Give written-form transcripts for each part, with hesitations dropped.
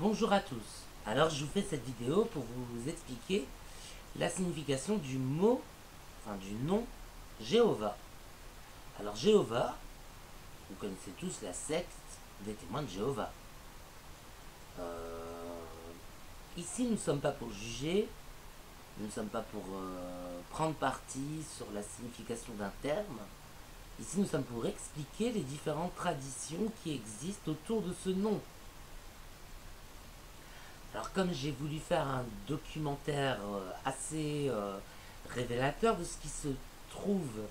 Bonjour à tous. Alors je vous fais cette vidéo pour vous expliquer la signification du mot, enfin du nom Jéhovah. Alors Jéhovah, vous connaissez tous la secte des témoins de Jéhovah. Ici nous ne sommes pas pour juger, nous ne sommes pas pour prendre parti sur la signification d'un terme. Ici nous sommes pour expliquer les différentes traditions qui existent autour de ce nom. Alors comme j'ai voulu faire un documentaire assez révélateur de ce qui se trouve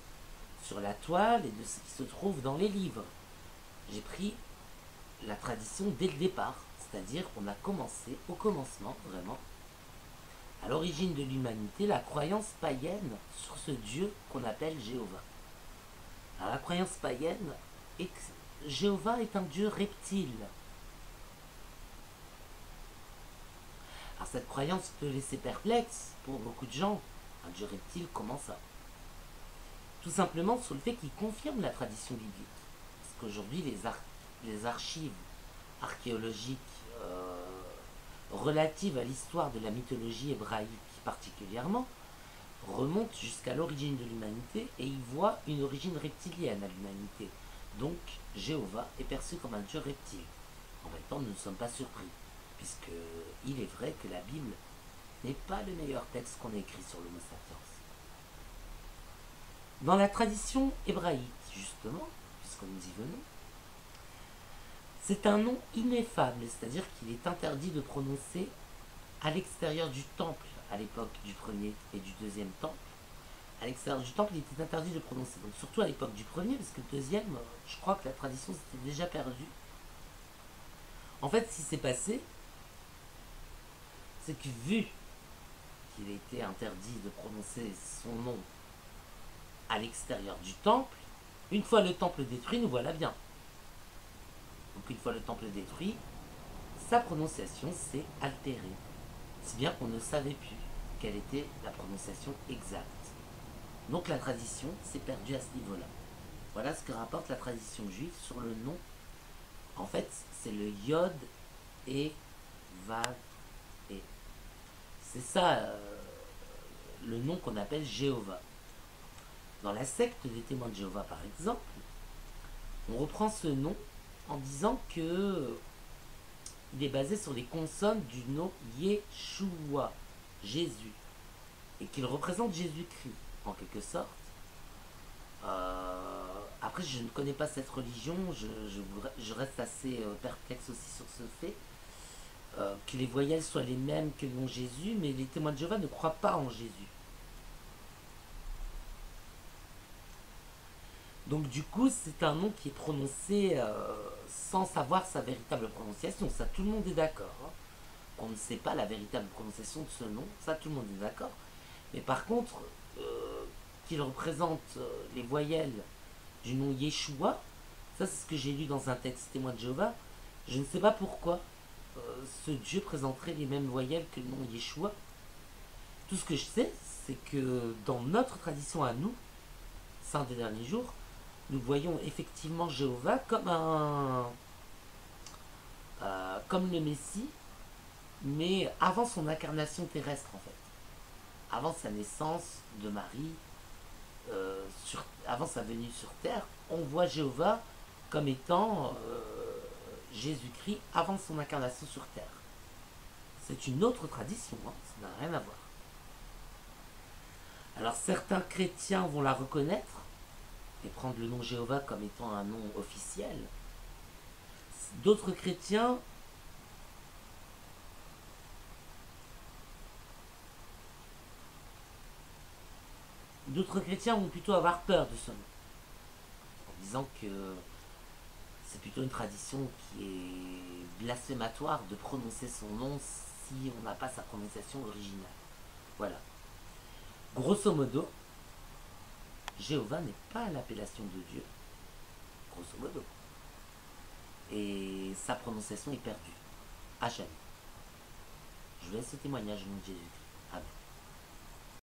sur la toile et de ce qui se trouve dans les livres, j'ai pris la tradition dès le départ, c'est-à-dire qu'on a commencé au commencement vraiment, à l'origine de l'humanité, la croyance païenne sur ce Dieu qu'on appelle Jéhovah. Alors la croyance païenne est que Jéhovah est un Dieu reptile. Alors cette croyance peut laisser perplexe pour beaucoup de gens. Un dieu reptile, comment ça? Tout simplement sur le fait qu'il confirme la tradition biblique. Parce qu'aujourd'hui, les archives archéologiques relatives à l'histoire de la mythologie hébraïque particulièrement remontent jusqu'à l'origine de l'humanité et y voient une origine reptilienne à l'humanité. Donc Jéhovah est perçu comme un dieu reptile. En même temps, nous ne sommes pas surpris, puisque il est vrai que la Bible n'est pas le meilleur texte qu'on ait écrit sur l'Homo sapiens. Dans la tradition hébraïque, justement, puisque nous y venons, c'est un nom ineffable, c'est-à-dire qu'il est interdit de prononcer à l'extérieur du temple, à l'époque du premier et du deuxième temple. À l'extérieur du temple, il était interdit de prononcer, donc surtout à l'époque du premier, parce que le deuxième, je crois que la tradition s'était déjà perdue. En fait, ce qui s'est passé, c'est que vu qu'il était interdit de prononcer son nom à l'extérieur du temple, une fois le temple détruit, nous voilà bien. Donc une fois le temple détruit, sa prononciation s'est altérée. Si bien qu'on ne savait plus quelle était la prononciation exacte. Donc la tradition s'est perdue à ce niveau-là. Voilà ce que rapporte la tradition juive sur le nom. En fait, c'est le Yod et Vav et. C'est ça le nom qu'on appelle Jéhovah. Dans la secte des témoins de Jéhovah, par exemple, on reprend ce nom en disant que il est basé sur les consonnes du nom Yeshua, Jésus, et qu'il représente Jésus-Christ, en quelque sorte. Après, je ne connais pas cette religion, je reste assez perplexe aussi sur ce fait, que les voyelles soient les mêmes que le nom Jésus, mais les témoins de Jéhovah ne croient pas en Jésus. Donc du coup, c'est un nom qui est prononcé sans savoir sa véritable prononciation. Ça, tout le monde est d'accord. Hein. On ne sait pas la véritable prononciation de ce nom. Ça, tout le monde est d'accord. Mais par contre, qu'il représente les voyelles du nom Yeshua, ça c'est ce que j'ai lu dans un texte témoin de Jéhovah. Je ne sais pas pourquoi ce Dieu présenterait les mêmes voyelles que le nom Yeshua. Tout ce que je sais, c'est que dans notre tradition à nous, Saint des derniers jours, nous voyons effectivement Jéhovah comme comme le Messie, mais avant son incarnation terrestre en fait, avant sa naissance de Marie, avant sa venue sur terre, on voit Jéhovah comme étant Jésus-Christ avant son incarnation sur terre. C'est une autre tradition, hein, ça n'a rien à voir. Alors certains chrétiens vont la reconnaître et prendre le nom Jéhovah comme étant un nom officiel. D'autres chrétiens vont plutôt avoir peur de ce nom, en disant que c'est plutôt une tradition qui est blasphématoire de prononcer son nom si on n'a pas sa prononciation originale. Voilà. Grosso modo, Jéhovah n'est pas l'appellation de Dieu, grosso modo. Et sa prononciation est perdue, à jamais. Je vous laisse ce témoignage au nom de Jésus. Amen.